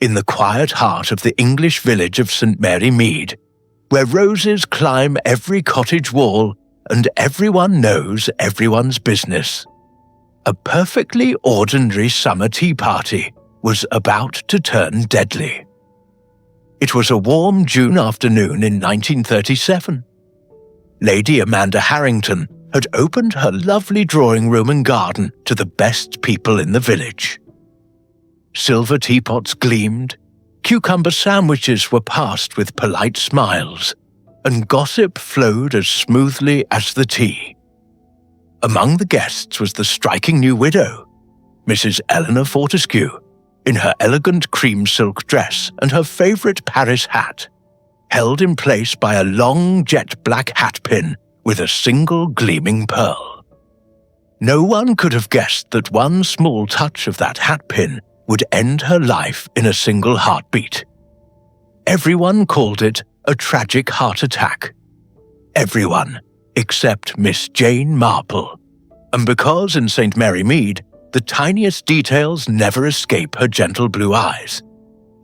in the quiet heart of the English village of St. Mary Mead, where roses climb every cottage wall and everyone knows everyone's business. A perfectly ordinary summer tea party was about to turn deadly. It was a warm June afternoon in 1937. Lady Amanda Harrington had opened her lovely drawing room and garden to the best people in the village. Silver teapots gleamed, cucumber sandwiches were passed with polite smiles, and gossip flowed as smoothly as the tea. Among the guests was the striking new widow, Mrs. Eleanor Fortescue, in her elegant cream silk dress and her favourite Paris hat, held in place by a long jet black hatpin with a single gleaming pearl. No one could have guessed that one small touch of that hatpin would end her life in a single heartbeat. Everyone called it a tragic heart attack. Everyone except Miss Jane Marple, and because in St. Mary Mead, the tiniest details never escape her gentle blue eyes.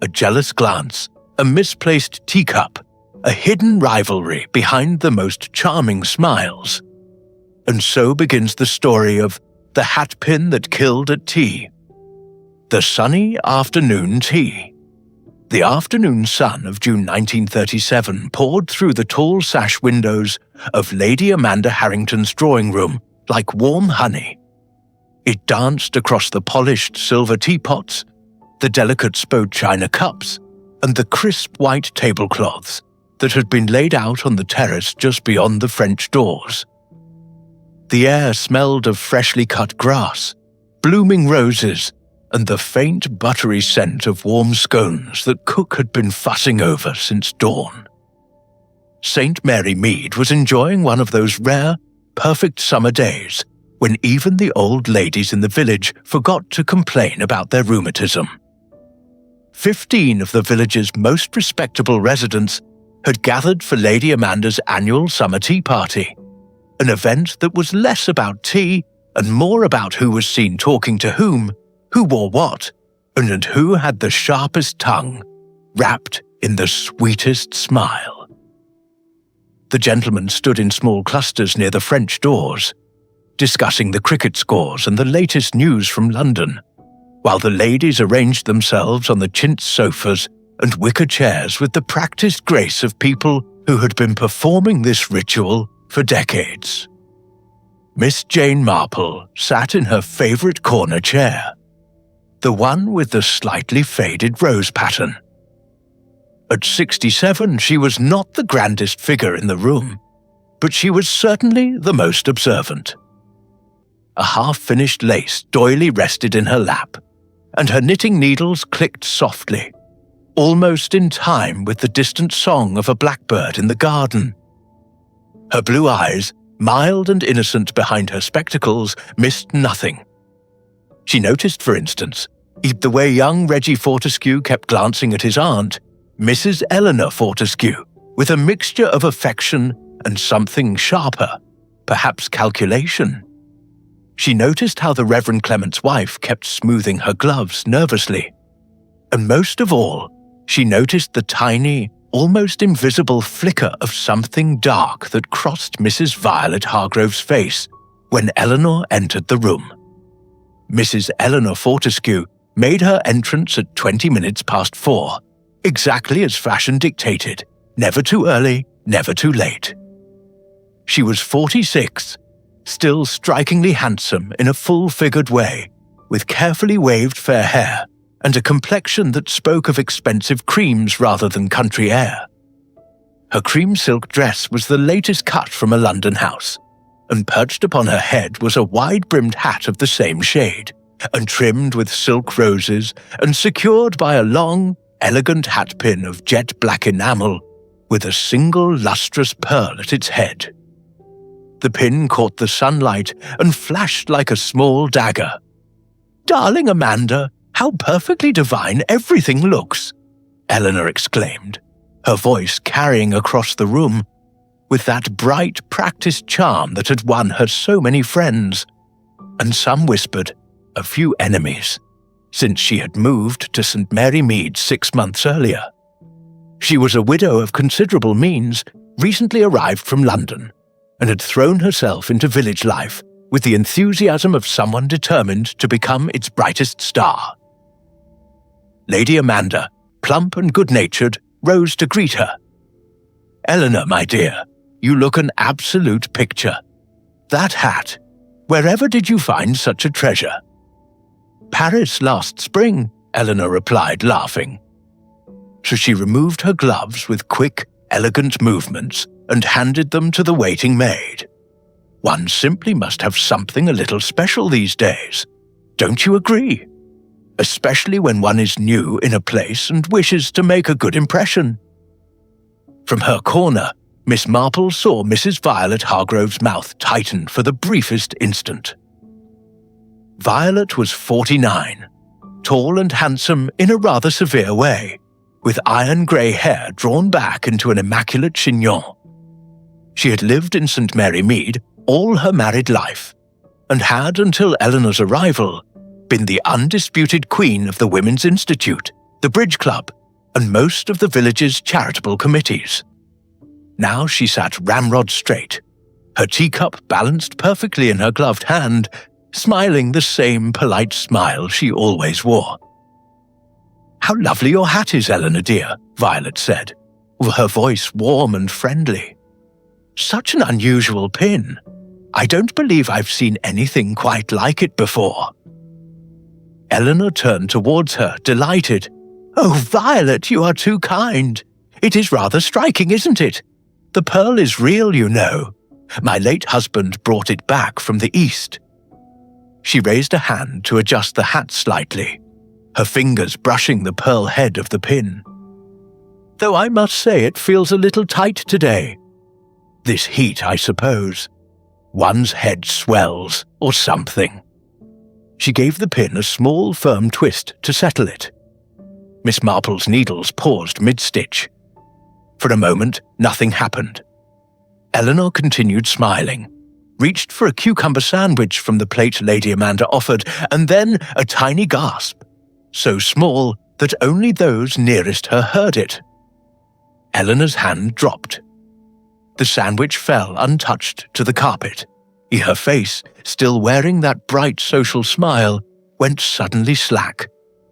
A jealous glance, a misplaced teacup, a hidden rivalry behind the most charming smiles. And so begins the story of the hatpin that killed at tea. The sunny afternoon tea. The afternoon sun of June 1937 poured through the tall sash windows of Lady Amanda Harrington's drawing room like warm honey. It danced across the polished silver teapots, the delicate spode china cups, and the crisp white tablecloths that had been laid out on the terrace just beyond the French doors. The air smelled of freshly cut grass, blooming roses, and the faint buttery scent of warm scones that cook had been fussing over since dawn. St. Mary Mead was enjoying one of those rare, perfect summer days when even the old ladies in the village forgot to complain about their rheumatism. 15 of the village's most respectable residents had gathered for Lady Amanda's annual summer tea party, an event that was less about tea and more about who was seen talking to whom, who wore what, and who had the sharpest tongue, wrapped in the sweetest smile. The gentlemen stood in small clusters near the French doors, discussing the cricket scores and the latest news from London, while the ladies arranged themselves on the chintz sofas and wicker chairs with the practiced grace of people who had been performing this ritual for decades. Miss Jane Marple sat in her favourite corner chair, the one with the slightly faded rose pattern. At 67, she was not the grandest figure in the room, but she was certainly the most observant. A half-finished lace doily rested in her lap, and her knitting needles clicked softly, almost in time with the distant song of a blackbird in the garden. Her blue eyes, mild and innocent behind her spectacles, missed nothing. She noticed, for instance, the way young Reggie Fortescue kept glancing at his aunt, Mrs. Eleanor Fortescue, with a mixture of affection and something sharper, perhaps calculation. She noticed how the Reverend Clement's wife kept smoothing her gloves nervously. And most of all, she noticed the tiny, almost invisible flicker of something dark that crossed Mrs. Violet Hargrove's face when Eleanor entered the room. Mrs. Eleanor Fortescue made her entrance at 20 minutes past 4, exactly as fashion dictated, never too early, never too late. She was 46, still strikingly handsome in a full-figured way, with carefully waved fair hair and a complexion that spoke of expensive creams rather than country air. Her cream silk dress was the latest cut from a London house, and perched upon her head was a wide-brimmed hat of the same shade, and trimmed with silk roses and secured by a long, elegant hatpin of jet black enamel with a single lustrous pearl at its head. The pin caught the sunlight and flashed like a small dagger. "Darling Amanda, how perfectly divine everything looks!" Eleanor exclaimed, her voice carrying across the room with that bright, practiced charm that had won her so many friends, and some whispered, a few enemies, since she had moved to St. Mary Mead 6 months earlier. She was a widow of considerable means, recently arrived from London, and had thrown herself into village life with the enthusiasm of someone determined to become its brightest star. Lady Amanda, plump and good-natured, rose to greet her. "Eleanor, my dear, you look an absolute picture. That hat, wherever did you find such a treasure?" "Paris last spring," Eleanor replied, laughing. So she removed her gloves with quick, elegant movements and handed them to the waiting maid. One simply must have something a little special these days. Don't you agree? Especially when one is new in a place and wishes to make a good impression. From her corner, Miss Marple saw Mrs. Violet Hargrove's mouth tighten for the briefest instant. Violet was 49, tall and handsome in a rather severe way, with iron-grey hair drawn back into an immaculate chignon. She had lived in St. Mary Mead all her married life, and had, until Eleanor's arrival, been the undisputed queen of the Women's Institute, the Bridge Club, and most of the village's charitable committees. Now she sat ramrod straight, her teacup balanced perfectly in her gloved hand, smiling the same polite smile she always wore. "How lovely your hat is, Eleanor dear," Violet said, her voice warm and friendly. "Such an unusual pin. I don't believe I've seen anything quite like it before." Eleanor turned towards her, delighted. "Oh, Violet, you are too kind. It is rather striking, isn't it? The pearl is real, you know. My late husband brought it back from the East." She raised a hand to adjust the hat slightly, her fingers brushing the pearl head of the pin. "Though I must say it feels a little tight today. This heat, I suppose. One's head swells, or something." She gave the pin a small, firm twist to settle it. Miss Marple's needles paused mid-stitch. For a moment, nothing happened. Eleanor continued smiling, reached for a cucumber sandwich from the plate Lady Amanda offered, and then a tiny gasp, so small that only those nearest her heard it. Eleanor's hand dropped. The sandwich fell untouched to the carpet. Her face, still wearing that bright social smile, went suddenly slack,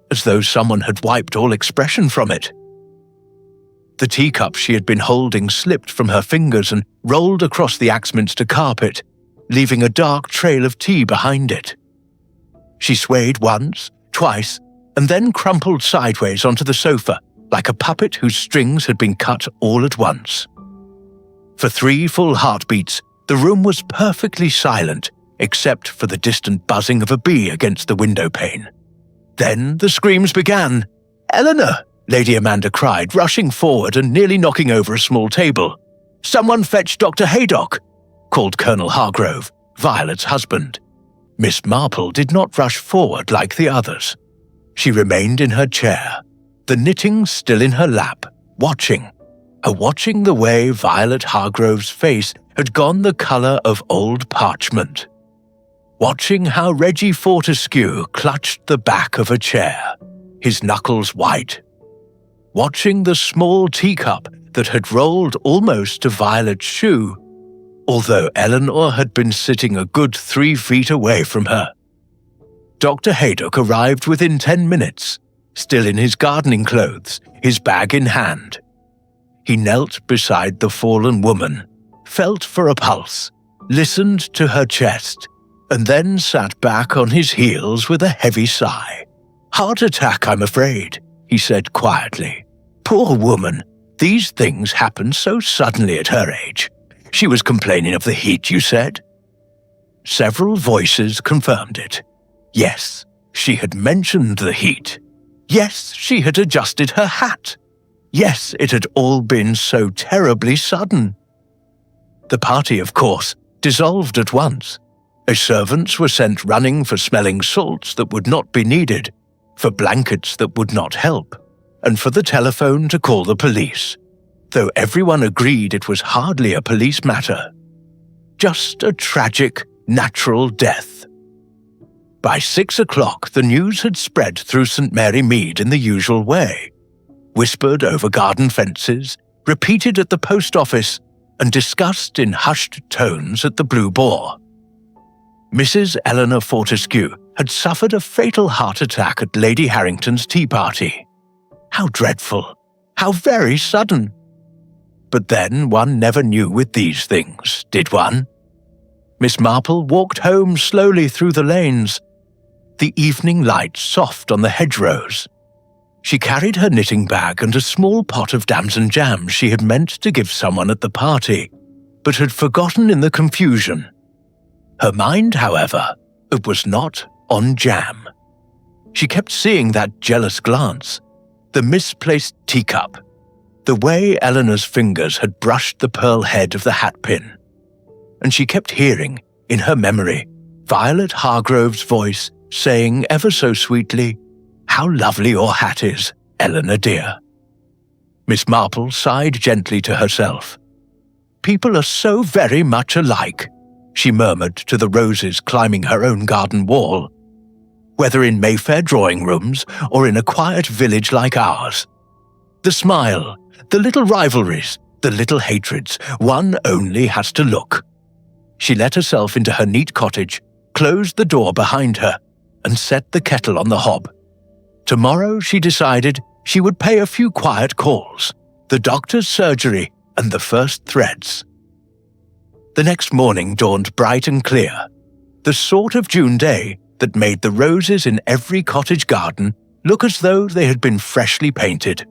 as though someone had wiped all expression from it. The teacup she had been holding slipped from her fingers and rolled across the Axminster carpet, leaving a dark trail of tea behind it. She swayed once, twice, and then crumpled sideways onto the sofa, like a puppet whose strings had been cut all at once. For 3 full heartbeats, the room was perfectly silent, except for the distant buzzing of a bee against the window pane. Then the screams began. "Eleanor!" Lady Amanda cried, rushing forward and nearly knocking over a small table. "Someone fetch Dr. Haydock," called Colonel Hargrove, Violet's husband. Miss Marple did not rush forward like the others. She remained in her chair, the knitting still in her lap, watching the way Violet Hargrove's face had gone the colour of old parchment. Watching how Reggie Fortescue clutched the back of a chair, his knuckles white. Watching the small teacup that had rolled almost to Violet's shoe, although Eleanor had been sitting a good 3 feet away from her. Dr. Haydock arrived within 10 minutes, still in his gardening clothes, his bag in hand. He knelt beside the fallen woman, felt for a pulse, listened to her chest, and then sat back on his heels with a heavy sigh. "Heart attack, I'm afraid," he said quietly. "Poor woman, these things happen so suddenly at her age. She was complaining of the heat, you said?" Several voices confirmed it. Yes, she had mentioned the heat. Yes, she had adjusted her hat. Yes, it had all been so terribly sudden. The party, of course, dissolved at once. As servants were sent running for smelling salts that would not be needed, for blankets that would not help, and for the telephone to call the police, though everyone agreed it was hardly a police matter. Just a tragic, natural death. By 6 o'clock, the news had spread through St. Mary Mead in the usual way, whispered over garden fences, repeated at the post office, and discussed in hushed tones at the Blue Boar. Mrs. Eleanor Fortescue had suffered a fatal heart attack at Lady Harrington's tea party. How dreadful! How very sudden! But then one never knew with these things, did one? Miss Marple walked home slowly through the lanes, the evening light soft on the hedgerows. She carried her knitting bag and a small pot of damson jam she had meant to give someone at the party, but had forgotten in the confusion. Her mind, however, was not on jam. She kept seeing that jealous glance, the misplaced teacup, the way Eleanor's fingers had brushed the pearl head of the hatpin. And she kept hearing, in her memory, Violet Hargrove's voice saying ever so sweetly, "How lovely your hat is, Eleanor dear." Miss Marple sighed gently to herself. "People are so very much alike," she murmured to the roses climbing her own garden wall. "Whether in Mayfair drawing rooms or in a quiet village like ours. The smile, the little rivalries, the little hatreds, one only has to look." She let herself into her neat cottage, closed the door behind her, and set the kettle on the hob. Tomorrow, she decided, she would pay a few quiet calls, the doctor's surgery, and the first threads. The next morning dawned bright and clear, the sort of June day that made the roses in every cottage garden look as though they had been freshly painted.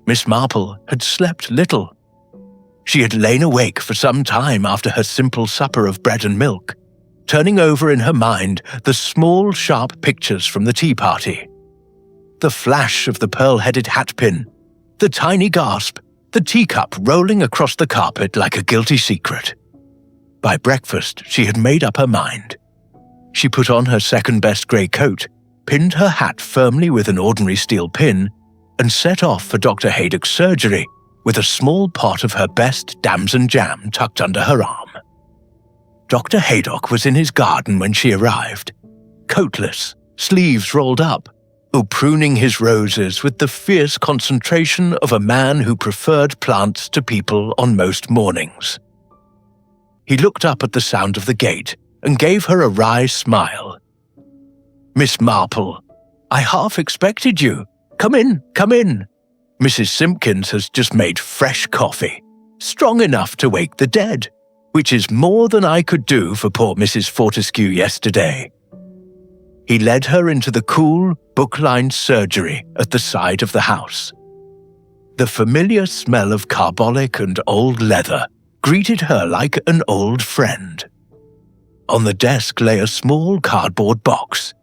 Miss Marple had slept little. She had lain awake for some time after her simple supper of bread and milk, turning over in her mind the small, sharp pictures from the tea party. The flash of the pearl-headed hatpin, the tiny gasp, the teacup rolling across the carpet like a guilty secret. By breakfast, she had made up her mind. She put on her second-best grey coat, pinned her hat firmly with an ordinary steel pin, and set off for Dr. Haydock's surgery with a small pot of her best damson jam tucked under her arm. Dr. Haydock was in his garden when she arrived, coatless, sleeves rolled up, pruning his roses with the fierce concentration of a man who preferred plants to people on most mornings. He looked up at the sound of the gate and gave her a wry smile. "Miss Marple, I half expected you. Come in, come in. Mrs. Simpkins has just made fresh coffee, strong enough to wake the dead, which is more than I could do for poor Mrs. Fortescue yesterday." He led her into the cool, book-lined surgery at the side of the house. The familiar smell of carbolic and old leather greeted her like an old friend. On the desk lay a small cardboard box.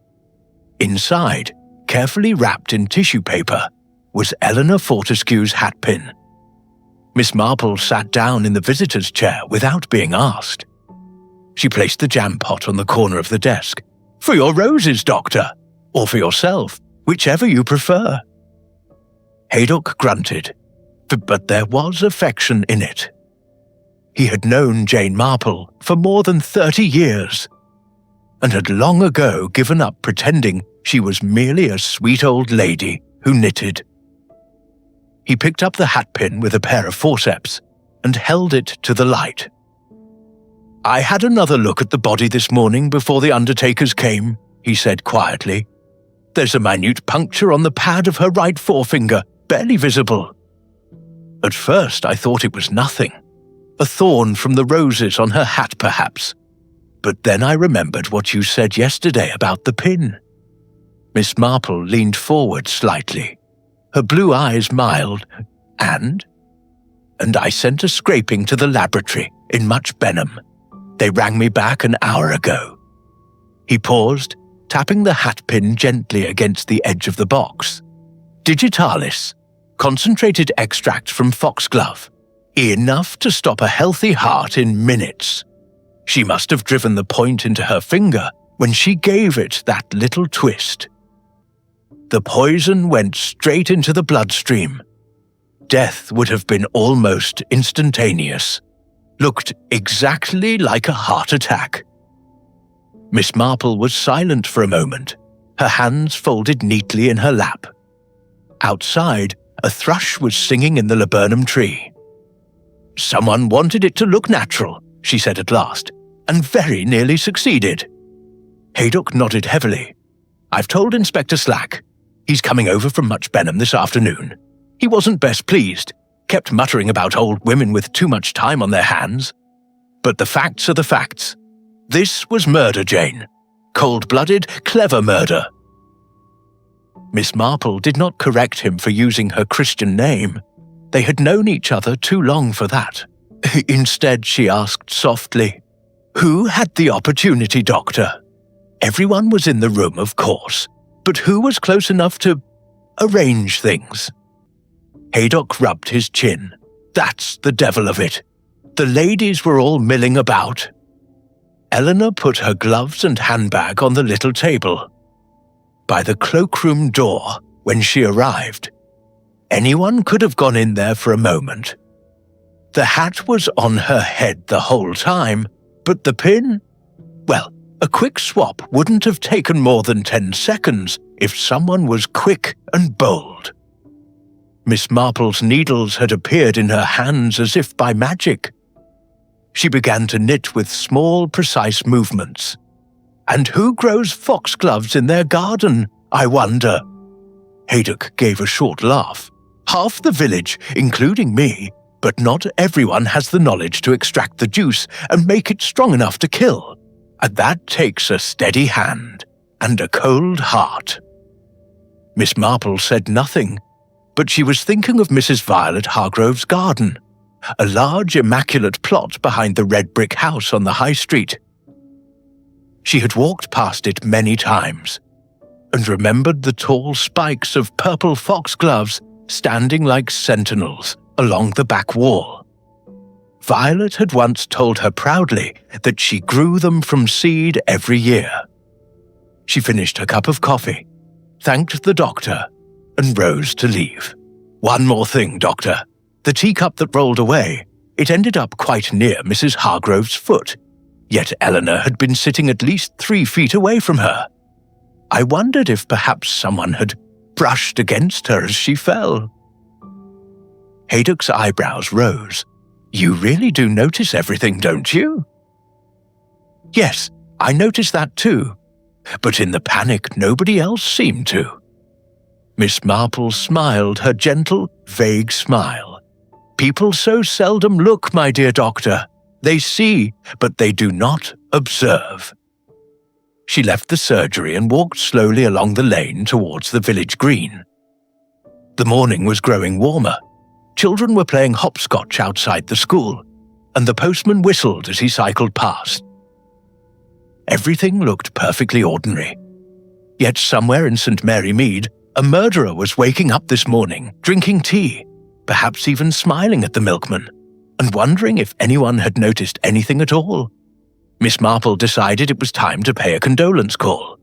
Inside, carefully wrapped in tissue paper, was Eleanor Fortescue's hatpin. Miss Marple sat down in the visitor's chair without being asked. She placed the jam pot on the corner of the desk. "For your roses, doctor, or for yourself, whichever you prefer." Haydock grunted, but there was affection in it. He had known Jane Marple for more than 30 years, and had long ago given up pretending she was merely a sweet old lady who knitted. He picked up the hatpin with a pair of forceps and held it to the light. "I had another look at the body this morning before the undertakers came," he said quietly. "There's a minute puncture on the pad of her right forefinger, barely visible. At first I thought it was nothing, a thorn from the roses on her hat perhaps. But then I remembered what you said yesterday about the pin." Miss Marple leaned forward slightly, her blue eyes mild, and I sent a scraping to the laboratory in Much Benham. They rang me back an hour ago." He paused, tapping the hatpin gently against the edge of the box. "Digitalis, concentrated extract from foxglove, enough to stop a healthy heart in minutes. She must have driven the point into her finger when she gave it that little twist. The poison went straight into the bloodstream. Death would have been almost instantaneous. Looked exactly like a heart attack." Miss Marple was silent for a moment, her hands folded neatly in her lap. Outside, a thrush was singing in the laburnum tree. "Someone wanted it to look natural," she said at last, "and very nearly succeeded." Haydock nodded heavily. "I've told Inspector Slack. He's coming over from Much Benham this afternoon. He wasn't best pleased, kept muttering about old women with too much time on their hands. But the facts are the facts. This was murder, Jane. Cold-blooded, clever murder." Miss Marple did not correct him for using her Christian name. They had known each other too long for that. Instead, she asked softly, "Who had the opportunity, Doctor? Everyone was in the room, of course, but who was close enough to arrange things?" Haydock rubbed his chin. "That's the devil of it. The ladies were all milling about." Eleanor put her gloves and handbag on the little table. By the cloakroom door, when she arrived, anyone could have gone in there for a moment. The hat was on her head the whole time, but the pin? Well, a quick swap wouldn't have taken more than 10 seconds if someone was quick and bold. Miss Marple's needles had appeared in her hands as if by magic. She began to knit with small, precise movements. And who grows foxgloves in their garden, I wonder? Haydock gave a short laugh. Half the village, including me, but not everyone has the knowledge to extract the juice and make it strong enough to kill. And that takes a steady hand and a cold heart. Miss Marple said nothing, but she was thinking of Mrs. Violet Hargrove's garden, a large, immaculate plot behind the red brick house on the high street. She had walked past it many times, and remembered the tall spikes of purple foxgloves standing like sentinels along the back wall. Violet had once told her proudly that she grew them from seed every year. She finished her cup of coffee, thanked the doctor, and rose to leave. "One more thing, Doctor. The teacup that rolled away, it ended up quite near Mrs. Hargrove's foot, yet Eleanor had been sitting at least 3 feet away from her. I wondered if perhaps someone had brushed against her as she fell." Haydock's eyebrows rose. "You really do notice everything, don't you?" "Yes, I noticed that too. But in the panic, nobody else seemed to." Miss Marple smiled her gentle, vague smile. "People so seldom look, my dear doctor. They see, but they do not observe." She left the surgery and walked slowly along the lane towards the village green. The morning was growing warmer. Children were playing hopscotch outside the school, and the postman whistled as he cycled past. Everything looked perfectly ordinary. Yet somewhere in St. Mary Mead, a murderer was waking up this morning, drinking tea, perhaps even smiling at the milkman, and wondering if anyone had noticed anything at all. Miss Marple decided it was time to pay a condolence call.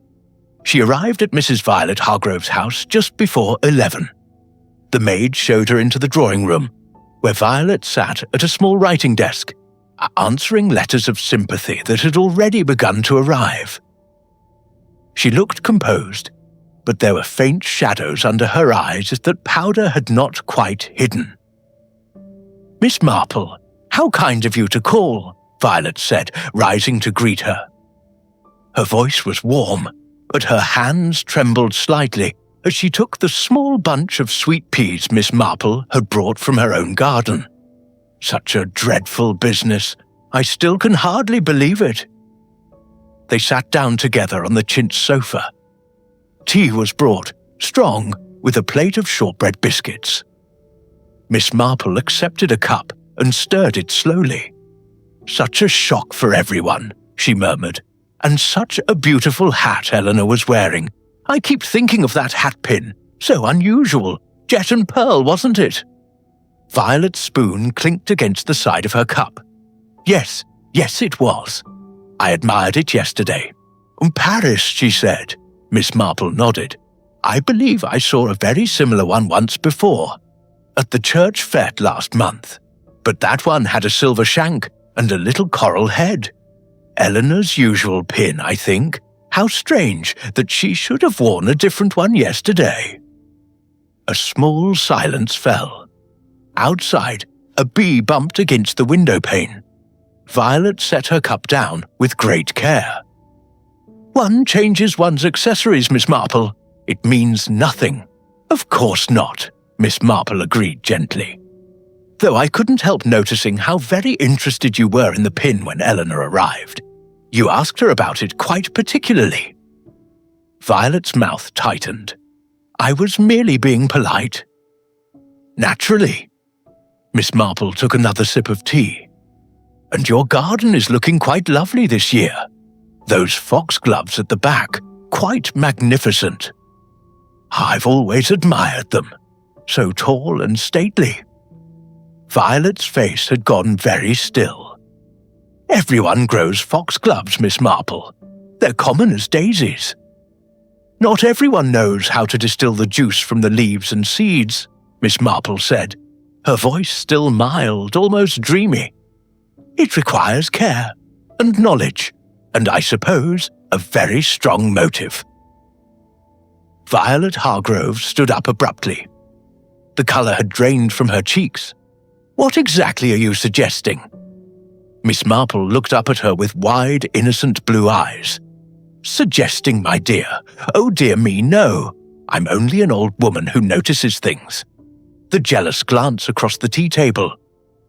She arrived at Mrs. Violet Hargrove's house just before 11. The maid showed her into the drawing room, where Violet sat at a small writing desk, answering letters of sympathy that had already begun to arrive. She looked composed, but there were faint shadows under her eyes that powder had not quite hidden. "Miss Marple, how kind of you to call," Violet said, rising to greet her. Her voice was warm, but her hands trembled slightly as she took the small bunch of sweet peas Miss Marple had brought from her own garden. "Such a dreadful business. I still can hardly believe it." They sat down together on the chintz sofa. Tea was brought, strong, with a plate of shortbread biscuits. Miss Marple accepted a cup and stirred it slowly. "Such a shock for everyone," she murmured. "And such a beautiful hat Eleanor was wearing. I keep thinking of that hatpin. So unusual. Jet and pearl, wasn't it?" Violet's spoon clinked against the side of her cup. Yes, it was. I admired it yesterday." "Paris," she said. Miss Marple nodded. "I believe I saw a very similar one once before, at the church fete last month. But that one had a silver shank and a little coral head. Eleanor's usual pin, I think. How strange that she should have worn a different one yesterday." A small silence fell. Outside, a bee bumped against the window pane. Violet set her cup down with great care. "One changes one's accessories, Miss Marple. It means nothing." "Of course not," Miss Marple agreed gently. "Though I couldn't help noticing how very interested you were in the pin when Eleanor arrived. You asked her about it quite particularly." Violet's mouth tightened. "I was merely being polite." "Naturally." Miss Marple took another sip of tea. "And your garden is looking quite lovely this year. Those foxgloves at the back, quite magnificent. I've always admired them, so tall and stately." Violet's face had gone very still. "Everyone grows foxgloves, Miss Marple. They're common as daisies." "Not everyone knows how to distill the juice from the leaves and seeds," Miss Marple said, her voice still mild, almost dreamy. "It requires care and knowledge, and I suppose a very strong motive." Violet Hargrove stood up abruptly. The colour had drained from her cheeks. "What exactly are you suggesting?" Miss Marple looked up at her with wide, innocent blue eyes. "Suggesting, my dear? Oh dear me, no. I'm only an old woman who notices things. The jealous glance across the tea table,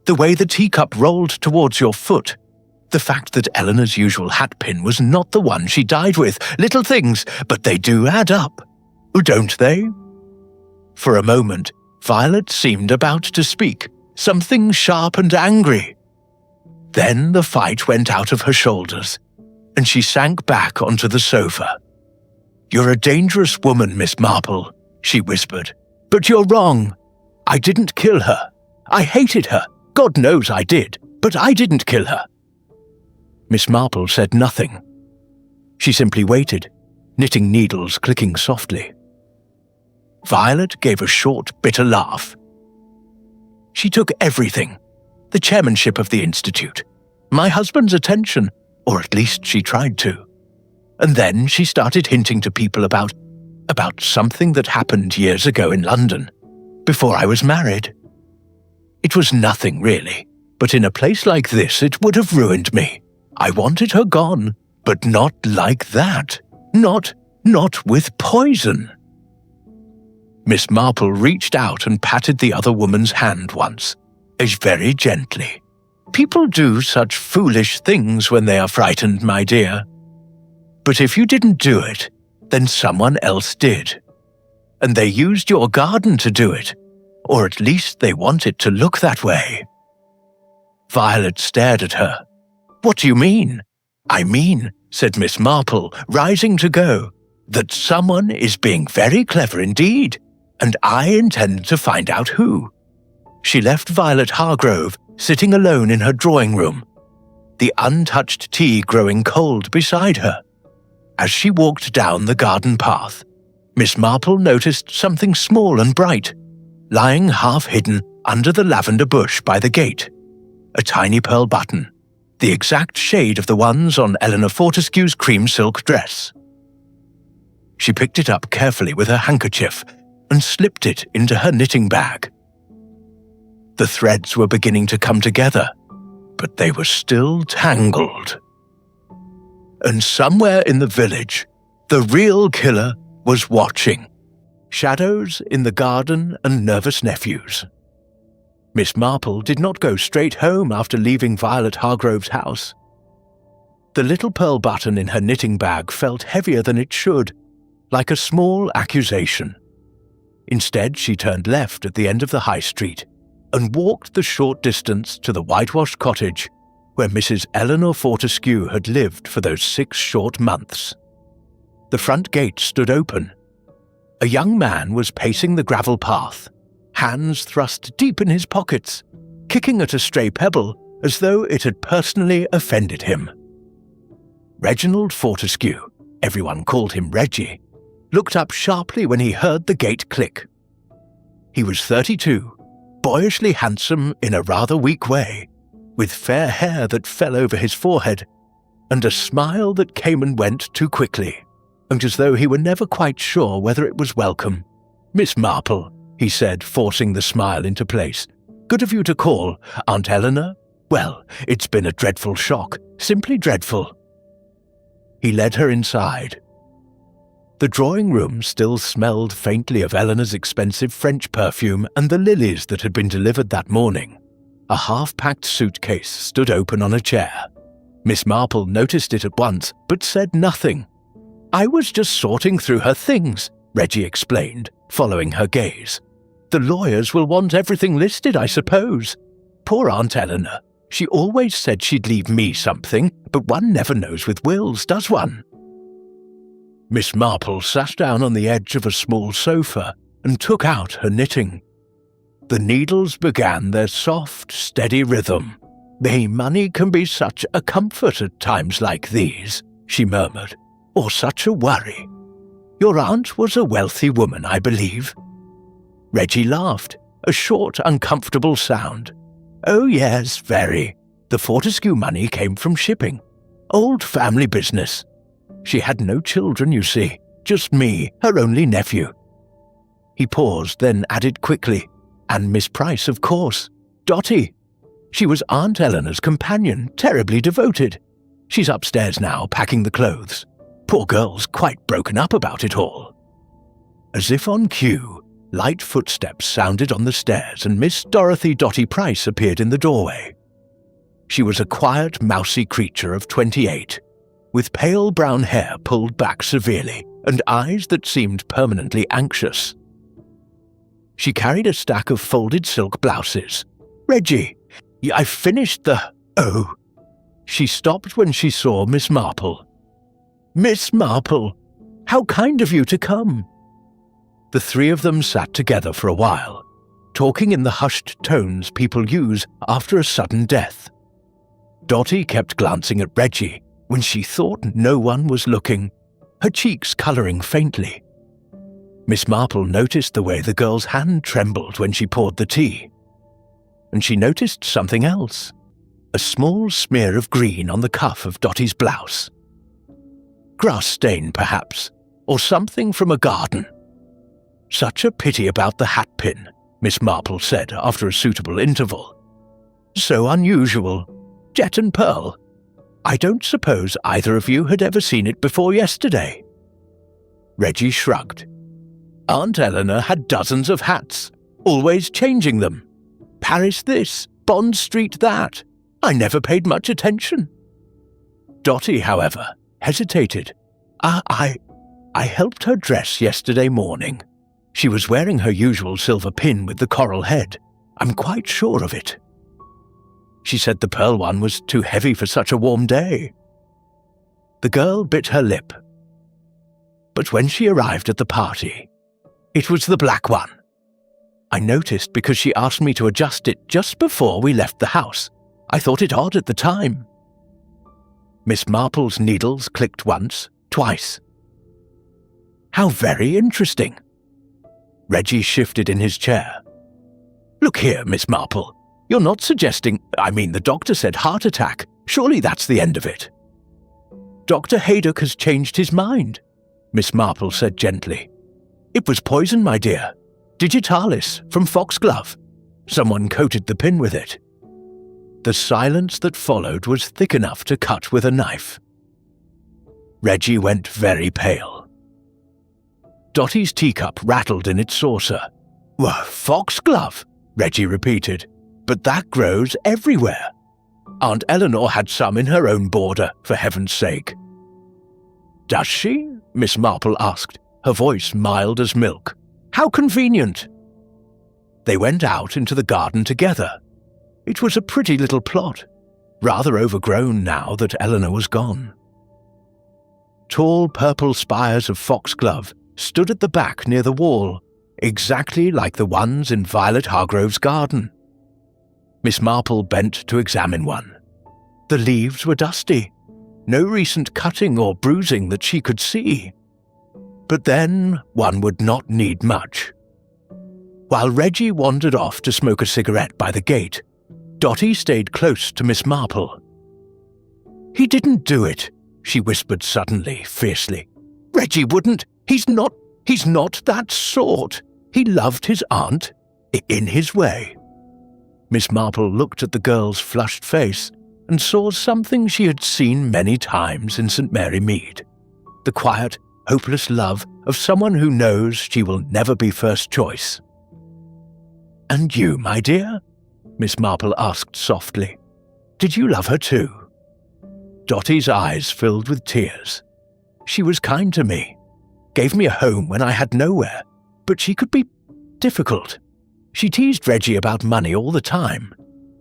the way the teacup rolled towards your foot, the fact that Eleanor's usual hatpin was not the one she died with. Little things, but they do add up, don't they?" For a moment, Violet seemed about to speak, something sharp and angry. Then the fight went out of her shoulders, and she sank back onto the sofa. "You're a dangerous woman, Miss Marple," she whispered. "But you're wrong. I didn't kill her. I hated her. God knows I did, but I didn't kill her." Miss Marple said nothing. She simply waited, knitting needles clicking softly. Violet gave a short, bitter laugh. "She took everything. The chairmanship of the Institute, my husband's attention, or at least she tried to. And then she started hinting to people about something that happened years ago in London, before I was married. It was nothing really, but in a place like this it would have ruined me. I wanted her gone, but not like that. Not with poison." Miss Marple reached out and patted the other woman's hand once, very gently. "People do such foolish things when they are frightened, my dear. But if you didn't do it, then someone else did. And they used your garden to do it, or at least they want it to look that way." Violet stared at her. "What do you mean?" "I mean," said Miss Marple, rising to go, "that someone is being very clever indeed, and I intend to find out who." She left Violet Hargrove sitting alone in her drawing room, the untouched tea growing cold beside her. As she walked down the garden path, Miss Marple noticed something small and bright, lying half-hidden under the lavender bush by the gate. A tiny pearl button, the exact shade of the ones on Eleanor Fortescue's cream silk dress. She picked it up carefully with her handkerchief and slipped it into her knitting bag. The threads were beginning to come together, but they were still tangled. And somewhere in the village, the real killer was watching. Shadows in the garden and nervous nephews. Miss Marple did not go straight home after leaving Violet Hargrove's house. The little pearl button in her knitting bag felt heavier than it should, like a small accusation. Instead, she turned left at the end of the high street and walked the short distance to the whitewashed cottage where Mrs. Eleanor Fortescue had lived for those 6 short months. The front gate stood open. A young man was pacing the gravel path, hands thrust deep in his pockets, kicking at a stray pebble as though it had personally offended him. Reginald Fortescue, everyone called him Reggie, looked up sharply when he heard the gate click. He was 32, boyishly handsome in a rather weak way, with fair hair that fell over his forehead, and a smile that came and went too quickly, and as though he were never quite sure whether it was welcome. "Miss Marple," he said, forcing the smile into place. "Good of you to call. Aunt Eleanor? Well, it's been a dreadful shock, simply dreadful." He led her inside. The drawing room still smelled faintly of Eleanor's expensive French perfume and the lilies that had been delivered that morning. A half-packed suitcase stood open on a chair. Miss Marple noticed it at once, but said nothing. "I was just sorting through her things," Reggie explained, following her gaze. "The lawyers will want everything listed, I suppose. Poor Aunt Eleanor. She always said she'd leave me something, but one never knows with wills, does one?" Miss Marple sat down on the edge of a small sofa and took out her knitting. The needles began their soft, steady rhythm. "The money can be such a comfort at times like these," she murmured, "or such a worry. Your aunt was a wealthy woman, I believe." Reggie laughed, a short, uncomfortable sound. "Oh yes, very. The Fortescue money came from shipping. Old family business. She had no children, you see, just me, her only nephew." He paused, then added quickly, "And Miss Price, of course. Dotty. She was Aunt Eleanor's companion, terribly devoted. She's upstairs now, packing the clothes. Poor girl's quite broken up about it all." As if on cue, light footsteps sounded on the stairs and Miss Dorothy Dotty Price appeared in the doorway. She was a quiet, mousy creature of 28, with pale brown hair pulled back severely and eyes that seemed permanently anxious. She carried a stack of folded silk blouses. "Reggie, I've finished the—" "Oh." She stopped when she saw Miss Marple. "Miss Marple, how kind of you to come." The three of them sat together for a while, talking in the hushed tones people use after a sudden death. Dotty kept glancing at Reggie when she thought no one was looking, her cheeks colouring faintly. Miss Marple noticed the way the girl's hand trembled when she poured the tea. And she noticed something else, a small smear of green on the cuff of Dotty's blouse. Grass stain, perhaps, or something from a garden. "Such a pity about the hatpin," Miss Marple said after a suitable interval. "So unusual. Jet and pearl. I don't suppose either of you had ever seen it before yesterday." Reggie shrugged. "Aunt Eleanor had dozens of hats, always changing them. Paris this, Bond Street that. I never paid much attention." Dotty, however, hesitated. I helped her dress yesterday morning. She was wearing her usual silver pin with the coral head. I'm quite sure of it. She said the pearl one was too heavy for such a warm day." The girl bit her lip. "But when she arrived at the party, it was the black one. I noticed because she asked me to adjust it just before we left the house. I thought it odd at the time." Miss Marple's needles clicked once, twice. "How very interesting." Reggie shifted in his chair. "Look here, Miss Marple. You're not suggesting— the doctor said heart attack. Surely that's the end of it." "Dr. Haydock has changed his mind," Miss Marple said gently. "It was poison, my dear. Digitalis, from foxglove. Someone coated the pin with it." The silence that followed was thick enough to cut with a knife. Reggie went very pale. Dotty's teacup rattled in its saucer. "Foxglove," Reggie repeated. "But that grows everywhere. Aunt Eleanor had some in her own border, for heaven's sake." "Does she?" Miss Marple asked, her voice mild as milk. "How convenient." They went out into the garden together. It was a pretty little plot, rather overgrown now that Eleanor was gone. Tall purple spires of foxglove stood at the back near the wall, exactly like the ones in Violet Hargrove's garden. Miss Marple bent to examine one. The leaves were dusty, no recent cutting or bruising that she could see. But then one would not need much. While Reggie wandered off to smoke a cigarette by the gate, Dotty stayed close to Miss Marple. "He didn't do it," she whispered suddenly, fiercely. "Reggie wouldn't. He's not that sort. He loved his aunt, in his way." Miss Marple looked at the girl's flushed face and saw something she had seen many times in St. Mary Mead. The quiet, hopeless love of someone who knows she will never be first choice. "And you, my dear?" Miss Marple asked softly. "Did you love her too?" Dottie's eyes filled with tears. "She was kind to me, gave me a home when I had nowhere, but she could be difficult. She teased Reggie about money all the time,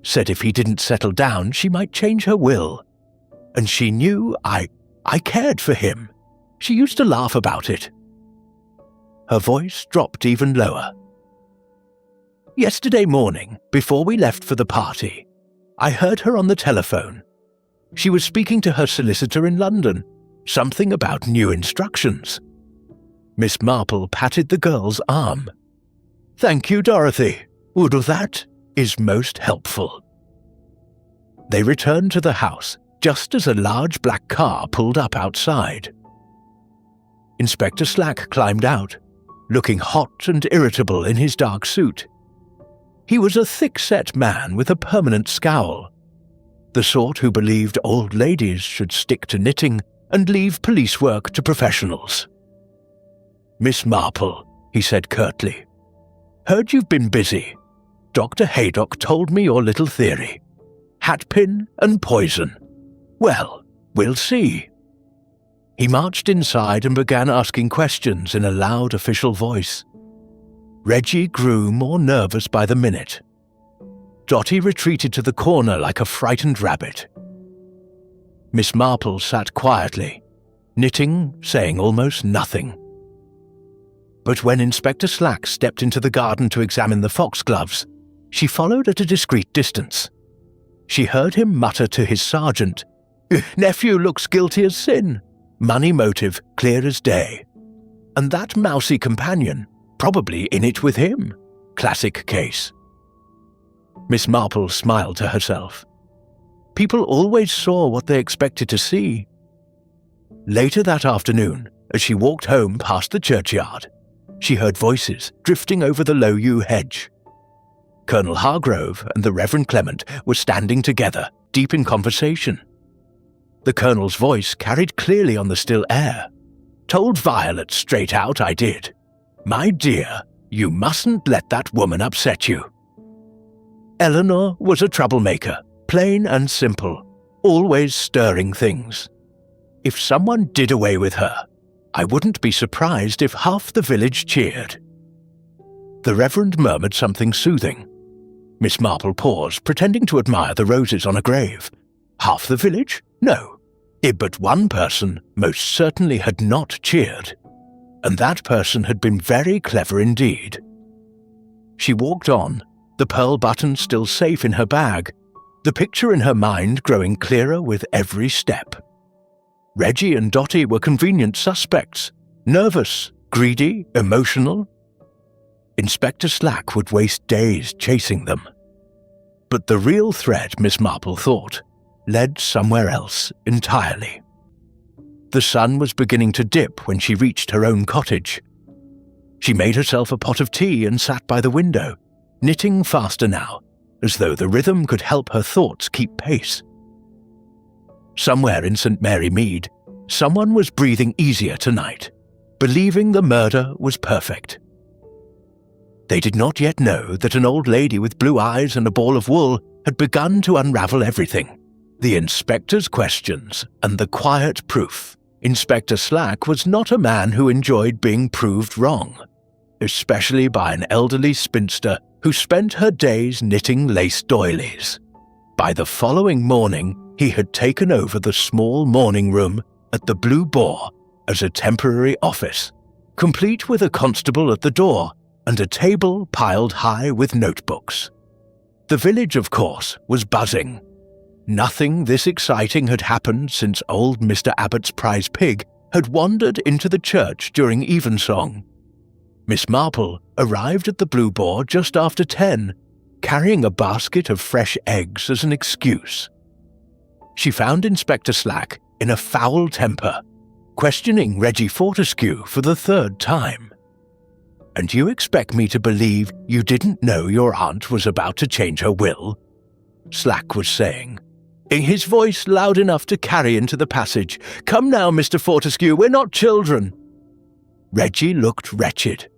said if he didn't settle down she might change her will. And she knew I cared for him. She used to laugh about it." Her voice dropped even lower. "Yesterday morning, before we left for the party, I heard her on the telephone. She was speaking to her solicitor in London, something about new instructions." Miss Marple patted the girl's arm. "Thank you, Dorothy. That is most helpful." They returned to the house just as a large black car pulled up outside. Inspector Slack climbed out, looking hot and irritable in his dark suit. He was a thick-set man with a permanent scowl, the sort who believed old ladies should stick to knitting and leave police work to professionals. "Miss Marple," he said curtly, "heard you've been busy. Dr. Haydock told me your little theory. Hatpin and poison. Well, we'll see." He marched inside and began asking questions in a loud official voice. Reggie grew more nervous by the minute. Dottie retreated to the corner like a frightened rabbit. Miss Marple sat quietly, knitting, saying almost nothing. But when Inspector Slack stepped into the garden to examine the foxgloves, she followed at a discreet distance. She heard him mutter to his sergeant, "Nephew looks guilty as sin. Money motive clear as day. And that mousy companion, probably in it with him. Classic case." Miss Marple smiled to herself. People always saw what they expected to see. Later that afternoon, as she walked home past the churchyard, she heard voices drifting over the low yew hedge. Colonel Hargrove and the Reverend Clement were standing together, deep in conversation. The Colonel's voice carried clearly on the still air. "Told Violet straight out I did. My dear, you mustn't let that woman upset you. Eleanor was a troublemaker, plain and simple, always stirring things. If someone did away with her, I wouldn't be surprised if half the village cheered." The Reverend murmured something soothing. Miss Marple paused, pretending to admire the roses on a grave. Half the village? No. But one person most certainly had not cheered, and that person had been very clever indeed. She walked on, the pearl button still safe in her bag, the picture in her mind growing clearer with every step. Reggie and Dottie were convenient suspects, nervous, greedy, emotional. Inspector Slack would waste days chasing them. But the real threat, Miss Marple thought, led somewhere else entirely. The sun was beginning to dip when she reached her own cottage. She made herself a pot of tea and sat by the window, knitting faster now, as though the rhythm could help her thoughts keep pace. Somewhere in St. Mary Mead, someone was breathing easier tonight, believing the murder was perfect. They did not yet know that an old lady with blue eyes and a ball of wool had begun to unravel everything. The inspector's questions and the quiet proof. Inspector Slack was not a man who enjoyed being proved wrong, especially by an elderly spinster who spent her days knitting lace doilies. By the following morning, he had taken over the small morning room at the Blue Boar as a temporary office, complete with a constable at the door and a table piled high with notebooks. The village, of course, was buzzing. Nothing this exciting had happened since old Mr. Abbott's prize pig had wandered into the church during evensong. Miss Marple arrived at the Blue Boar just after 10, carrying a basket of fresh eggs as an excuse. she found Inspector Slack in a foul temper, questioning Reggie Fortescue for the third time. "And you expect me to believe you didn't know your aunt was about to change her will?" Slack was saying, his voice loud enough to carry into the passage. "Come now, Mr. Fortescue, we're not children." Reggie looked wretched.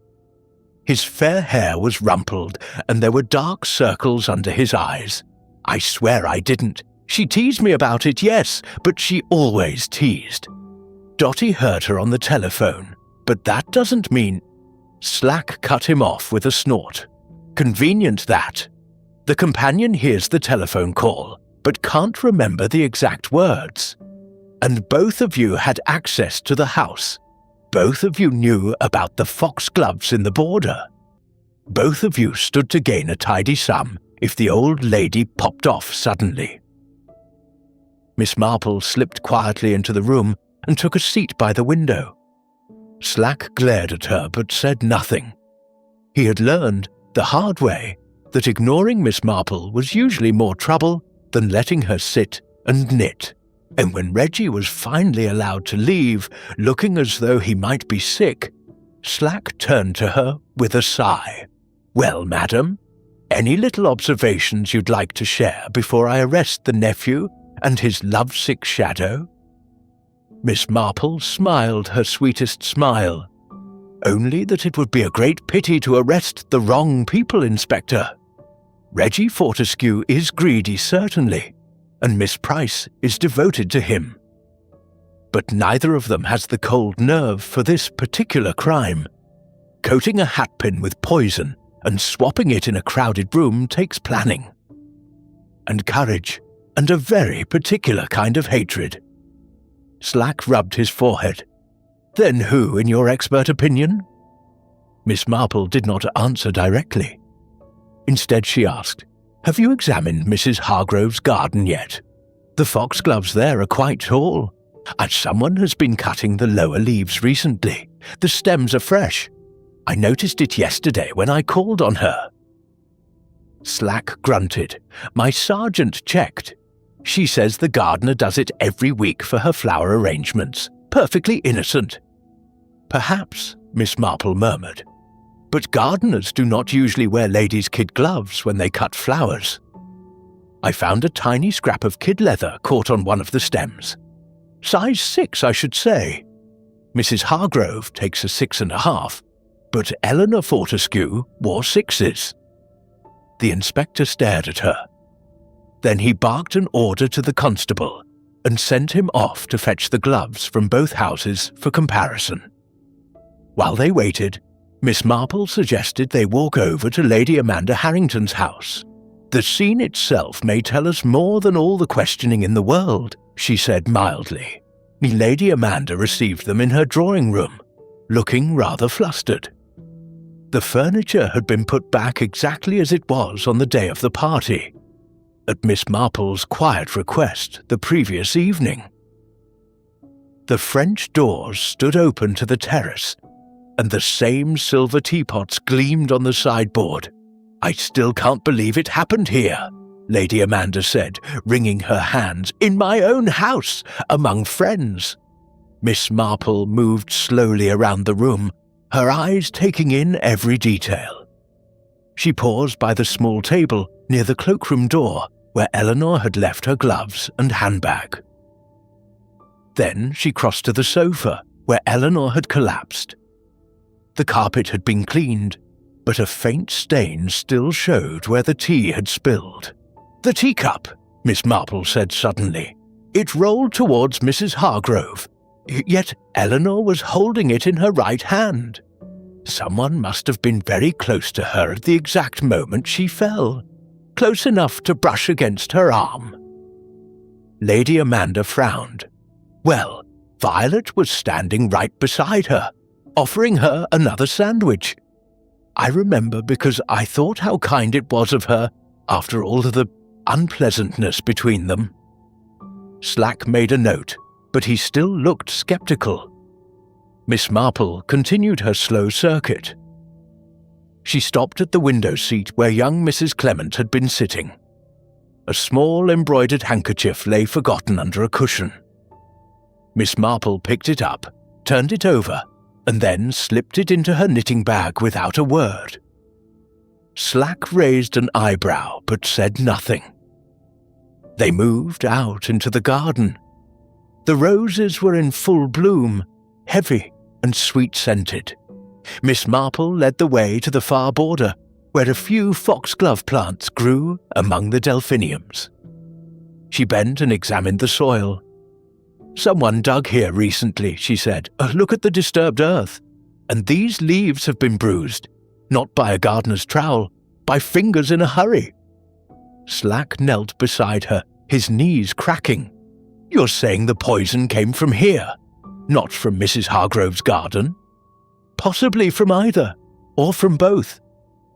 His fair hair was rumpled, and there were dark circles under his eyes. "I swear I didn't. She teased me about it, yes, but she always teased. Dottie heard her on the telephone, but that doesn't mean—" Slack cut him off with a snort. "Convenient that. The companion hears the telephone call, but can't remember the exact words. And both of you had access to the house. Both of you knew about the foxgloves in the border. Both of you stood to gain a tidy sum if the old lady popped off suddenly." Miss Marple slipped quietly into the room and took a seat by the window. Slack glared at her but said nothing. He had learned, the hard way, that ignoring Miss Marple was usually more trouble than letting her sit and knit, and when Reggie was finally allowed to leave, looking as though he might be sick, Slack turned to her with a sigh. "Well, madam, any little observations you'd like to share before I arrest the nephew and his lovesick shadow?" Miss Marple smiled her sweetest smile. "Only that it would be a great pity to arrest the wrong people, Inspector. Reggie Fortescue is greedy, certainly, and Miss Price is devoted to him. But neither of them has the cold nerve for this particular crime. Coating a hatpin with poison and swapping it in a crowded room takes planning. And courage, and a very particular kind of hatred." Slack rubbed his forehead. "Then who, in your expert opinion?" Miss Marple did not answer directly. Instead she asked, "Have you examined Mrs. Hargrove's garden yet? The foxgloves there are quite tall, and someone has been cutting the lower leaves recently. The stems are fresh. I noticed it yesterday when I called on her." Slack grunted. "My sergeant checked. She says the gardener does it every week for her flower arrangements. Perfectly innocent." "Perhaps," Miss Marple murmured. "But gardeners do not usually wear ladies' kid gloves when they cut flowers. I found a tiny scrap of kid leather caught on one of the stems. Size 6, I should say. Mrs. Hargrove takes a 6.5, but Eleanor Fortescue wore 6s. The inspector stared at her. Then he barked an order to the constable and sent him off to fetch the gloves from both houses for comparison. While they waited, Miss Marple suggested they walk over to Lady Amanda Harrington's house. "The scene itself may tell us more than all the questioning in the world," she said mildly. Lady Amanda received them in her drawing room, looking rather flustered. The furniture had been put back exactly as it was on the day of the party, at Miss Marple's quiet request the previous evening. The French doors stood open to the terrace, and the same silver teapots gleamed on the sideboard. "I still can't believe it happened here," Lady Amanda said, wringing her hands. "In my own house, among friends." Miss Marple moved slowly around the room, her eyes taking in every detail. She paused by the small table near the cloakroom door where Eleanor had left her gloves and handbag. Then she crossed to the sofa where Eleanor had collapsed. The carpet had been cleaned, but a faint stain still showed where the tea had spilled. "The teacup," Miss Marple said suddenly. "It rolled towards Mrs. Hargrove, yet Eleanor was holding it in her right hand. Someone must have been very close to her at the exact moment she fell, close enough to brush against her arm." Lady Amanda frowned. Well, Violet was standing right beside her, offering her another sandwich. I remember because I thought how kind it was of her after all of the unpleasantness between them. Slack made a note, but he still looked skeptical. Miss Marple continued her slow circuit. She stopped at the window seat where young Mrs. Clement had been sitting. A small embroidered handkerchief lay forgotten under a cushion. Miss Marple picked it up, turned it over, and then slipped it into her knitting bag without a word. Slack raised an eyebrow but said nothing. They moved out into the garden. The roses were in full bloom, heavy and sweet-scented. Miss Marple led the way to the far border, where a few foxglove plants grew among the delphiniums. She bent and examined the soil. "Someone dug here recently," she said. "Look at the disturbed earth. And these leaves have been bruised, not by a gardener's trowel, by fingers in a hurry." Slack knelt beside her, his knees cracking. "You're saying the poison came from here, not from Mrs. Hargrove's garden?" "Possibly from either, or from both.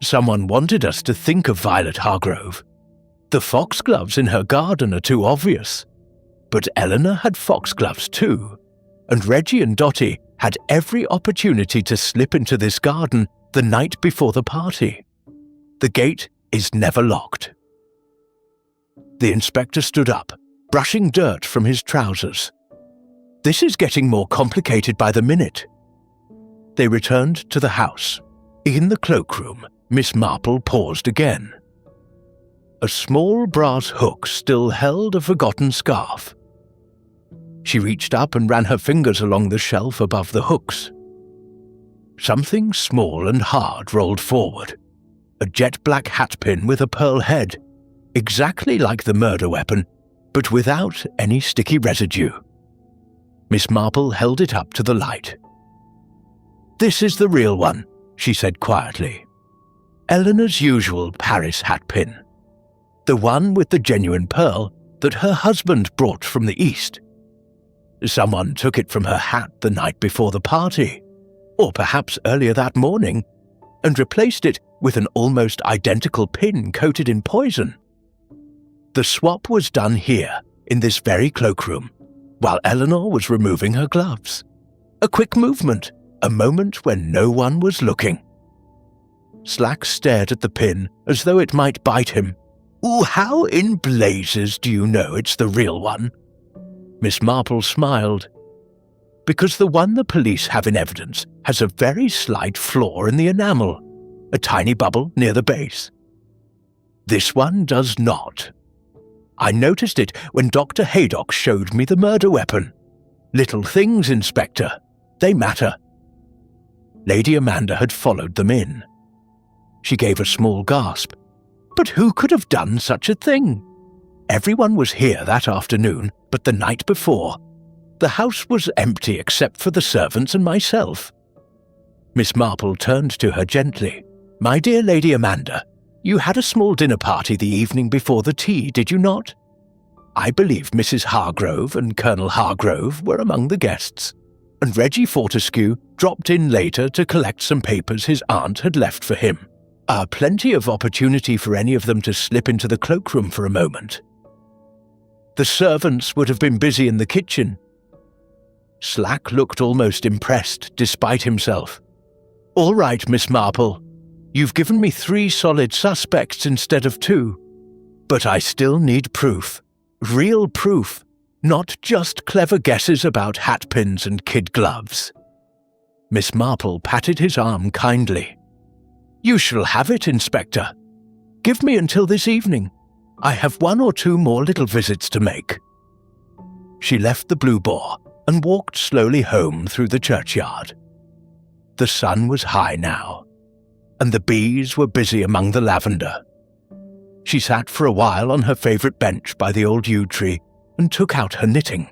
Someone wanted us to think of Violet Hargrove. The foxgloves in her garden are too obvious. But Eleanor had foxgloves too, and Reggie and Dottie had every opportunity to slip into this garden the night before the party. The gate is never locked." The inspector stood up, brushing dirt from his trousers. "This is getting more complicated by the minute." They returned to the house. In the cloakroom, Miss Marple paused again. A small brass hook still held a forgotten scarf. She reached up and ran her fingers along the shelf above the hooks. Something small and hard rolled forward. A jet-black hatpin with a pearl head, exactly like the murder weapon, but without any sticky residue. Miss Marple held it up to the light. "This is the real one," she said quietly. "Eleanor's usual Paris hatpin. The one with the genuine pearl that her husband brought from the East. Someone took it from her hat the night before the party, or perhaps earlier that morning, and replaced it with an almost identical pin coated in poison. The swap was done here, in this very cloakroom, while Eleanor was removing her gloves. A quick movement, a moment when no one was looking." Slack stared at the pin as though it might bite him. "Ooh, how in blazes do you know it's the real one?" Miss Marple smiled. "Because the one the police have in evidence has a very slight flaw in the enamel, a tiny bubble near the base. This one does not. I noticed it when Dr. Haydock showed me the murder weapon. Little things, Inspector. They matter." Lady Amanda had followed them in. She gave a small gasp. But who could have done such a thing? Everyone was here that afternoon, but the night before, the house was empty except for the servants and myself. Miss Marple turned to her gently. "My dear Lady Amanda, you had a small dinner party the evening before the tea, did you not? I believe Mrs. Hargrove and Colonel Hargrove were among the guests, and Reggie Fortescue dropped in later to collect some papers his aunt had left for him. Plenty of opportunity for any of them to slip into the cloakroom for a moment. The servants would have been busy in the kitchen." Slack looked almost impressed, despite himself. "All right, Miss Marple. You've given me 3 solid suspects instead of 2. But I still need proof. Real proof, not just clever guesses about hatpins and kid gloves." Miss Marple patted his arm kindly. "You shall have it, Inspector. Give me until this evening. I have 1 or 2 more little visits to make." She left the Blue Boar and walked slowly home through the churchyard. The sun was high now, and the bees were busy among the lavender. She sat for a while on her favourite bench by the old yew tree and took out her knitting.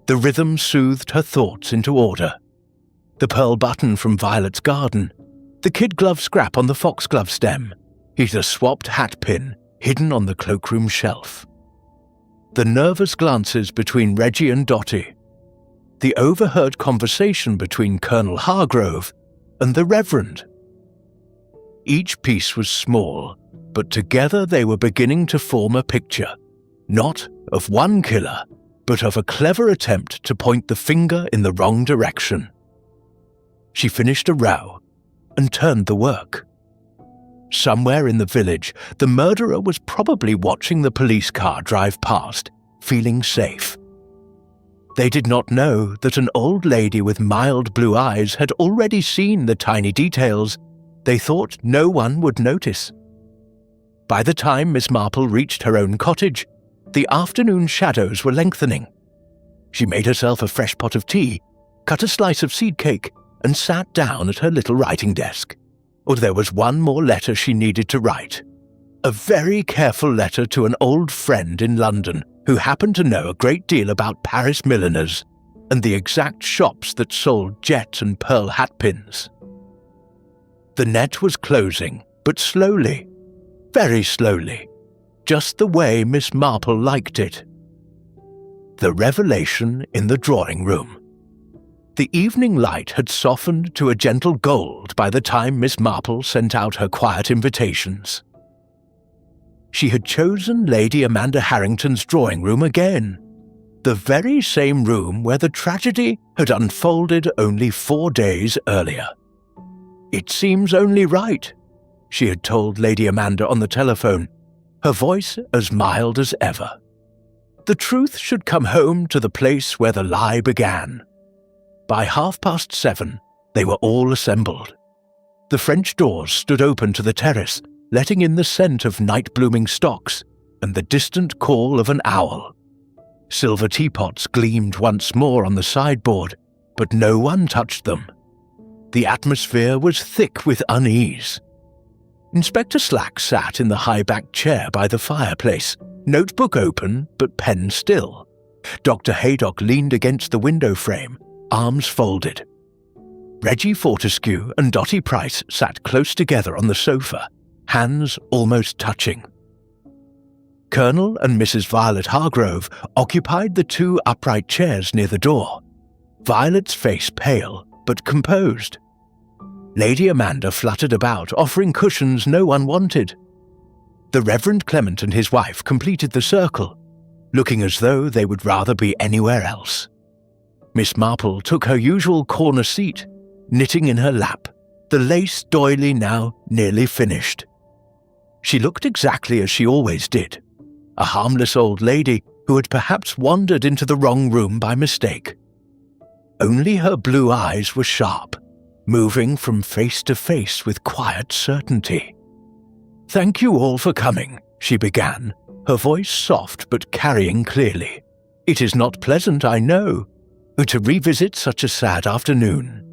The rhythm soothed her thoughts into order. The pearl button from Violet's garden, the kid glove scrap on the foxglove stem, the swapped hatpin hidden on the cloakroom shelf. The nervous glances between Reggie and Dottie, the overheard conversation between Colonel Hargrove and the Reverend. Each piece was small, but together they were beginning to form a picture, not of one killer, but of a clever attempt to point the finger in the wrong direction. She finished a row and turned the work. Somewhere in the village, the murderer was probably watching the police car drive past, feeling safe. They did not know that an old lady with mild blue eyes had already seen the tiny details they thought no one would notice. By the time Miss Marple reached her own cottage, the afternoon shadows were lengthening. She made herself a fresh pot of tea, cut a slice of seed cake, and sat down at her little writing desk. Oh, there was one more letter she needed to write. A very careful letter to an old friend in London who happened to know a great deal about Paris milliners and the exact shops that sold jet and pearl hatpins. The net was closing, but slowly, very slowly, just the way Miss Marple liked it. The revelation in the drawing room. The evening light had softened to a gentle gold by the time Miss Marple sent out her quiet invitations. She had chosen Lady Amanda Harrington's drawing room again, the very same room where the tragedy had unfolded only 4 days earlier. "It seems only right," she had told Lady Amanda on the telephone, her voice as mild as ever. The truth should come home to the place where the lie began. By 7:30, they were all assembled. The French doors stood open to the terrace, letting in the scent of night-blooming stocks and the distant call of an owl. Silver teapots gleamed once more on the sideboard, but no one touched them. The atmosphere was thick with unease. Inspector Slack sat in the high-backed chair by the fireplace, notebook open but pen still. Dr. Haydock leaned against the window frame, arms folded. Reggie Fortescue and Dottie Price sat close together on the sofa, hands almost touching. Colonel and Mrs. Violet Hargrove occupied the 2 upright chairs near the door, Violet's face pale but composed. Lady Amanda fluttered about, offering cushions no one wanted. The Reverend Clement and his wife completed the circle, looking as though they would rather be anywhere else. Miss Marple took her usual corner seat, knitting in her lap, the lace doily now nearly finished. She looked exactly as she always did, a harmless old lady who had perhaps wandered into the wrong room by mistake. Only her blue eyes were sharp, moving from face to face with quiet certainty. "Thank you all for coming," she began, her voice soft but carrying clearly. "It is not pleasant, I know, to revisit such a sad afternoon,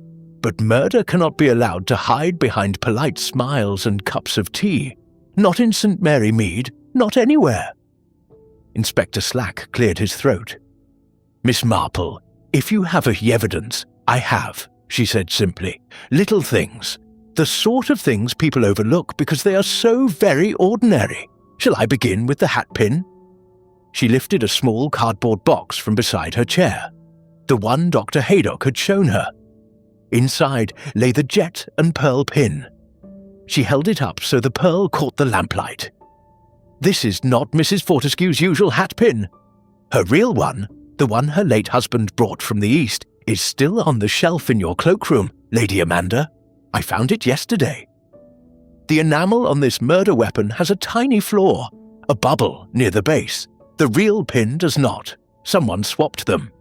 but murder cannot be allowed to hide behind polite smiles and cups of tea. Not in St. Mary Mead, not anywhere." Inspector Slack cleared his throat. "Miss Marple, if you have any evidence, I have," she said simply. "Little things. The sort of things people overlook because they are so very ordinary. Shall I begin with the hatpin?" She lifted a small cardboard box from beside her chair, the one Dr. Haydock had shown her. Inside lay the jet and pearl pin. She held it up so the pearl caught the lamplight. "This is not Mrs. Fortescue's usual hatpin. Her real one, the one her late husband brought from the East, is still on the shelf in your cloakroom, Lady Amanda. I found it yesterday. The enamel on this murder weapon has a tiny flaw, a bubble near the base. The real pin does not. Someone swapped them.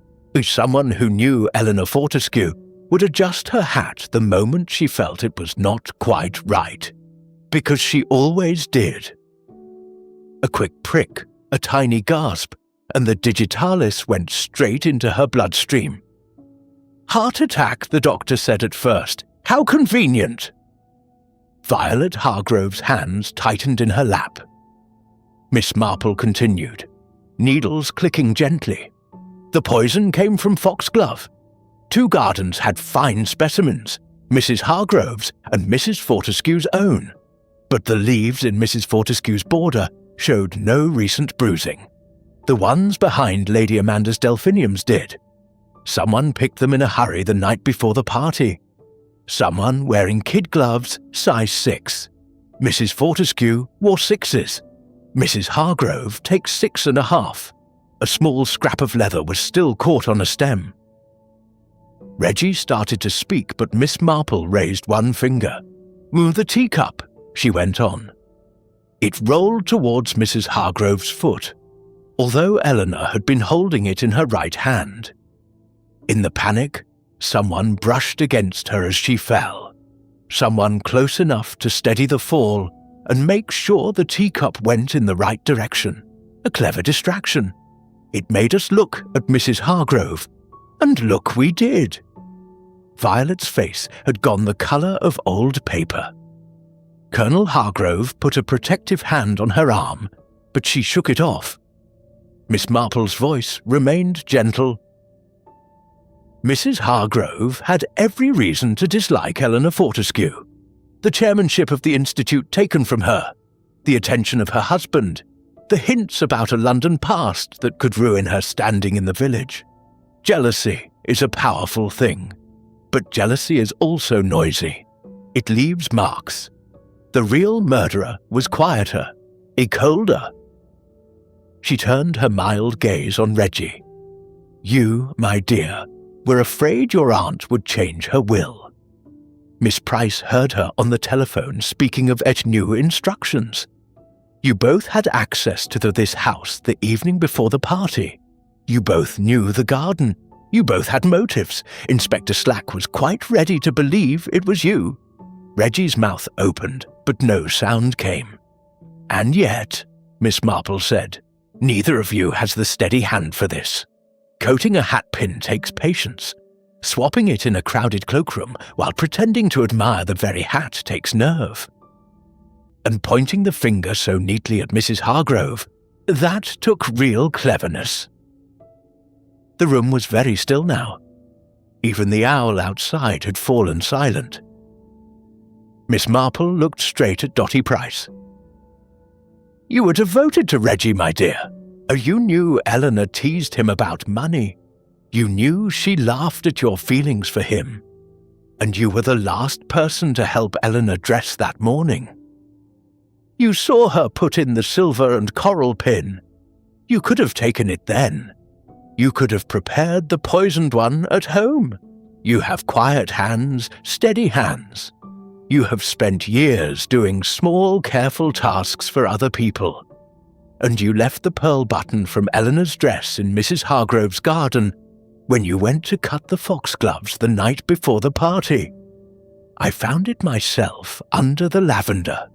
Someone who knew Eleanor Fortescue would adjust her hat the moment she felt it was not quite right. Because she always did." A quick prick, a tiny gasp, and the digitalis went straight into her bloodstream. "Heart attack," the doctor said at first. "How convenient." Violet Hargrove's hands tightened in her lap. Miss Marple continued, needles clicking gently. "The poison came from foxglove. 2 gardens had fine specimens, Mrs. Hargrove's and Mrs. Fortescue's own, but the leaves in Mrs. Fortescue's border showed no recent bruising. The ones behind Lady Amanda's delphiniums did. Someone picked them in a hurry the night before the party. Someone wearing kid gloves, size 6. Mrs. Fortescue wore 6s. Mrs. Hargrove takes 6.5. A small scrap of leather was still caught on a stem." Reggie started to speak, but Miss Marple raised one finger. "The teacup," she went on. It rolled towards Mrs. Hargrove's foot, although Eleanor had been holding it in her right hand. In the panic, someone brushed against her as she fell, someone close enough to steady the fall and make sure the teacup went in the right direction. A clever distraction. It made us look at Mrs. Hargrove, and look we did. Violet's face had gone the colour of old paper. Colonel Hargrove put a protective hand on her arm, but she shook it off. Miss Marple's voice remained gentle. Mrs. Hargrove had every reason to dislike Eleanor Fortescue. The chairmanship of the Institute taken from her, the attention of her husband, the hints about a London past that could ruin her standing in the village. Jealousy is a powerful thing, but jealousy is also noisy. It leaves marks. The real murderer was quieter, colder. She turned her mild gaze on Reggie. You, my dear, were afraid your aunt would change her will. Miss Price heard her on the telephone speaking of new instructions. You both had access to this house the evening before the party. You both knew the garden. You both had motives. Inspector Slack was quite ready to believe it was you. Reggie's mouth opened, but no sound came. And yet, Miss Marple said, neither of you has the steady hand for this. Coating a hatpin takes patience. Swapping it in a crowded cloakroom while pretending to admire the very hat takes nerve. And pointing the finger so neatly at Mrs. Hargrove, that took real cleverness. The room was very still now. Even the owl outside had fallen silent. Miss Marple looked straight at Dotty Price. You were devoted to Reggie, my dear. You knew Eleanor teased him about money. You knew she laughed at your feelings for him. And you were the last person to help Eleanor dress that morning. You saw her put in the silver and coral pin. You could have taken it then. You could have prepared the poisoned one at home. You have quiet hands, steady hands. You have spent years doing small, careful tasks for other people. And you left the pearl button from Eleanor's dress in Mrs. Hargrove's garden when you went to cut the foxgloves the night before the party. I found it myself under the lavender.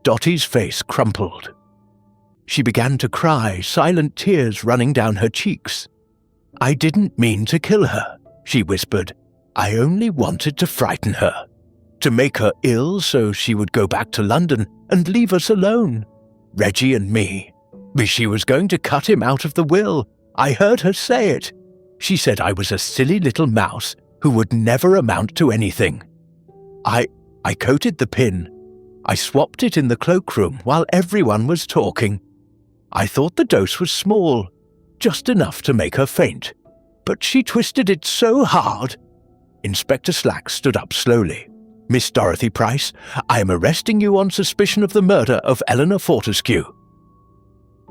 Dotty's face crumpled. She began to cry, silent tears running down her cheeks. I didn't mean to kill her, she whispered. I only wanted to frighten her, to make her ill so she would go back to London and leave us alone. Reggie and me. She was going to cut him out of the will. I heard her say it. She said I was a silly little mouse who would never amount to anything. I coated the pin. I swapped it in the cloakroom while everyone was talking. I thought the dose was small, just enough to make her faint. But she twisted it so hard. Inspector Slack stood up slowly. Miss Dorothy Price, I am arresting you on suspicion of the murder of Eleanor Fortescue.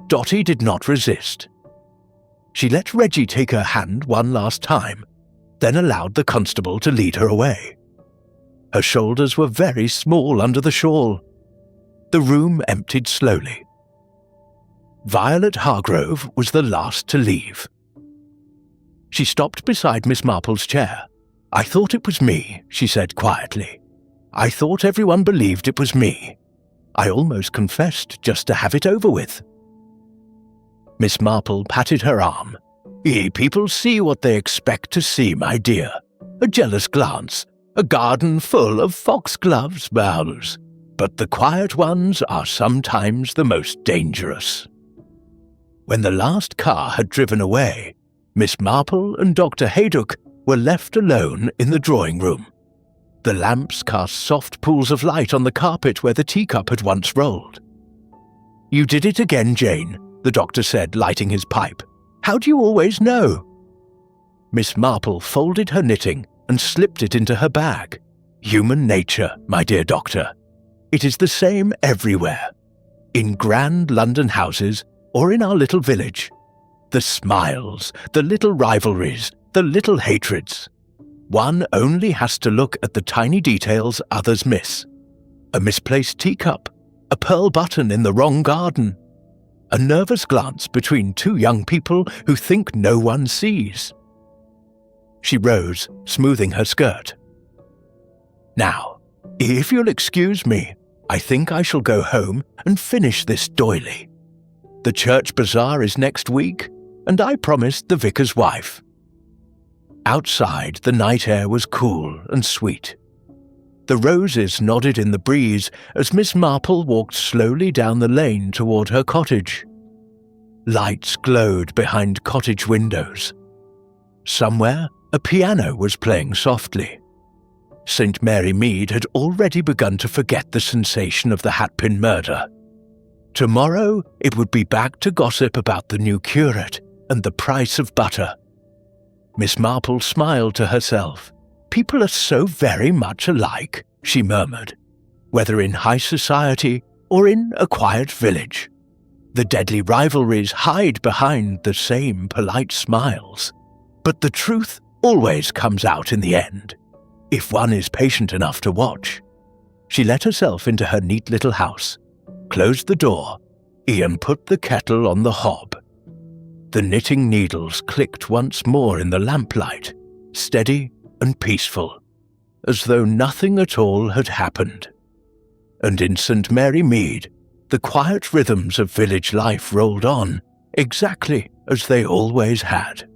Dotty did not resist. She let Reggie take her hand one last time, then allowed the constable to lead her away. Her shoulders were very small under the shawl. The room emptied slowly. Violet Hargrove was the last to leave. She stopped beside Miss Marple's chair. I thought it was me, she said quietly. I thought everyone believed it was me. I almost confessed just to have it over with. Miss Marple patted her arm. People see what they expect to see, my dear. A jealous glance, a garden full of foxgloves, bowls. But the quiet ones are sometimes the most dangerous. When the last car had driven away, Miss Marple and Dr. Haydock were left alone in the drawing room. The lamps cast soft pools of light on the carpet where the teacup had once rolled. You did it again, Jane, the doctor said, lighting his pipe. How do you always know? Miss Marple folded her knitting and slipped it into her bag. Human nature, my dear doctor. It is the same everywhere. In grand London houses or in our little village. The smiles, the little rivalries, the little hatreds. One only has to look at the tiny details others miss. A misplaced teacup, a pearl button in the wrong garden, a nervous glance between two young people who think no one sees. She rose, smoothing her skirt. Now, if you'll excuse me, I think I shall go home and finish this doily. The church bazaar is next week, and I promised the vicar's wife. Outside, the night air was cool and sweet. The roses nodded in the breeze as Miss Marple walked slowly down the lane toward her cottage. Lights glowed behind cottage windows. Somewhere, a piano was playing softly. St. Mary Mead had already begun to forget the sensation of the Hatpin murder. Tomorrow, it would be back to gossip about the new curate and the price of butter. Miss Marple smiled to herself. "People are so very much alike," she murmured, "whether in high society or in a quiet village. The deadly rivalries hide behind the same polite smiles. But the truth always comes out in the end, if one is patient enough to watch." She let herself into her neat little house, closed the door, and put the kettle on the hob. The knitting needles clicked once more in the lamplight, steady and peaceful, as though nothing at all had happened. And in St. Mary Mead, the quiet rhythms of village life rolled on, exactly as they always had.